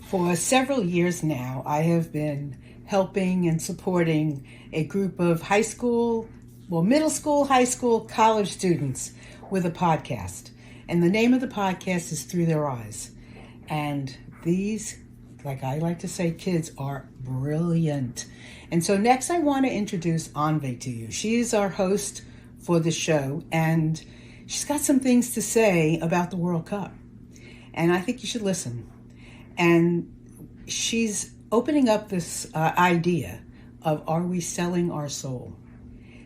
For several years now, I have been helping and supporting a group of middle school, high school, college students with a podcast. And the name of the podcast is Through Their Eyes. And these, like I like to say, kids are brilliant. And so next I want to introduce Anvi to you. She is our host for the show, and she's got some things to say about the World Cup. And I think you should listen. And she's opening up this idea of, are we selling our soul?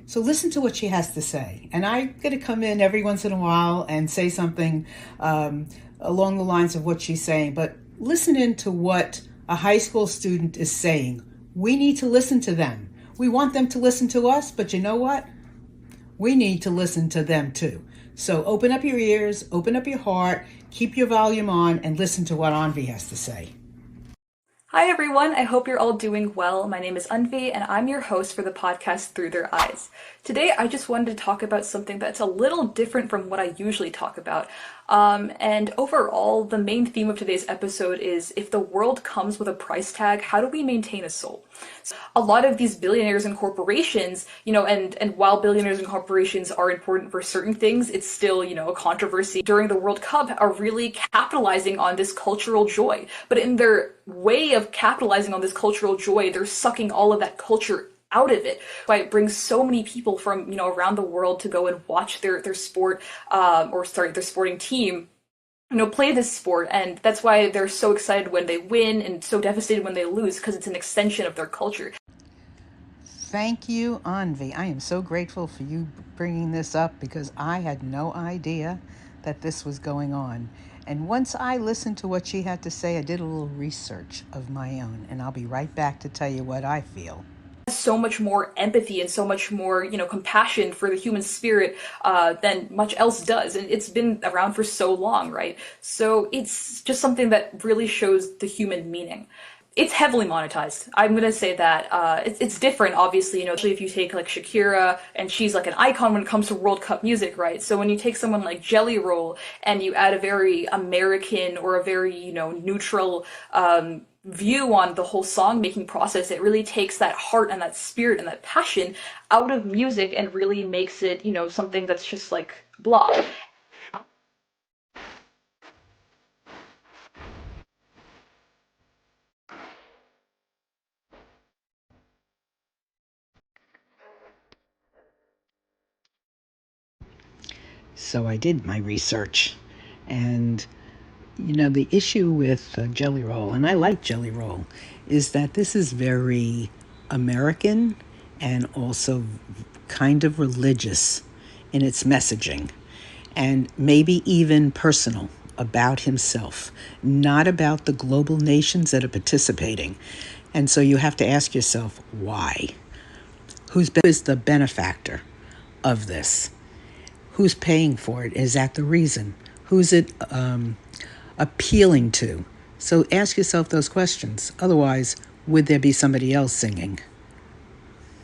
So listen to what she has to say. And I'm going to come in every once in a while and say something along the lines of what she's saying. But listen into what a high school student is saying. We need to listen to them. We want them to listen to us, but you know what? We need to listen to them too. So open up your ears, open up your heart, keep your volume on, and listen to what Anvi has to say. Hi everyone, I hope you're all doing well. My name is Anvi and I'm your host for the podcast Through Their Eyes. Today I just wanted to talk about something that's a little different from what I usually talk about. And overall, the main theme of today's episode is, if the world comes with a price tag, how do we maintain a soul? So a lot of these billionaires and corporations, and while billionaires and corporations are important for certain things, it's still, a controversy during the World Cup, are really capitalizing on this cultural joy. But in their way of capitalizing on this cultural joy, they're sucking all of that culture out of it. Why it brings so many people from around the world to go and watch their sport, their sporting team play this sport, and that's why they're so excited when they win and so devastated when they lose, because it's an extension of their culture. Thank you, Anvi. I am so grateful for you bringing this up, because I had no idea that this was going on. And once I listened to what she had to say, I did a little research of my own, and I'll be right back to tell you what I feel. So much more empathy and so much more, compassion for the human spirit than much else does. And it's been around for so long, right? So it's just something that really shows the human meaning. It's heavily monetized. I'm gonna say that. It's different, obviously, especially if you take like Shakira, and she's like an icon when it comes to World Cup music, right? So when you take someone like Jelly Roll and you add a very American or a very, neutral view on the whole song making process, it really takes that heart and that spirit and that passion out of music and really makes it, something that's just like blah. So I did my research, and the issue with Jelly Roll, and I like Jelly Roll, is that this is very American and also kind of religious in its messaging, and maybe even personal about himself, not about the global nations that are participating. And so you have to ask yourself, why? Who is the benefactor of this? Who's paying for it? Is that the reason? Who's it appealing to? So ask yourself those questions. Otherwise, would there be somebody else singing?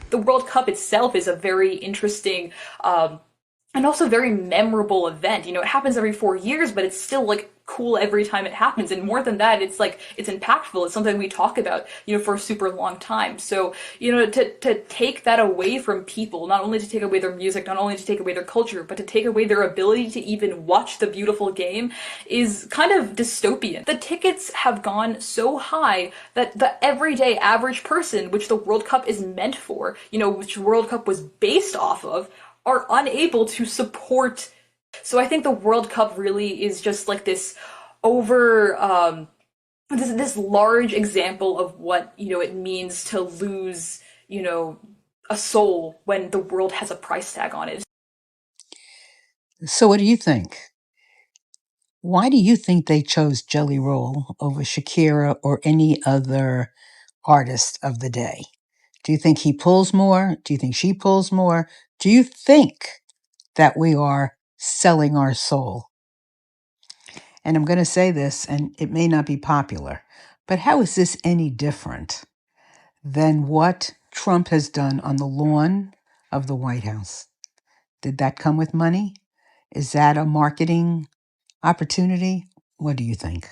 The World Cup itself is a very interesting and also very memorable event. It happens every 4 years, but it's still like cool every time it happens. And more than that, it's like, it's impactful. It's something we talk about, for a super long time. So, to take that away from people, not only to take away their music, not only to take away their culture, but to take away their ability to even watch the beautiful game, is kind of dystopian. The tickets have gone so high that the everyday average person, which the World Cup is meant for, which World Cup was based off of, are unable to support. So I think the World Cup really is just like this this large example of what, it means to lose, a soul when the world has a price tag on it. So what do you think? Why do you think they chose Jelly Roll over Shakira or any other artist of the day? Do you think he pulls more? Do you think she pulls more? Do you think that we are selling our soul? And I'm going to say this, and it may not be popular, but how is this any different than what Trump has done on the lawn of the White House? Did that come with money? Is that a marketing opportunity? What do you think?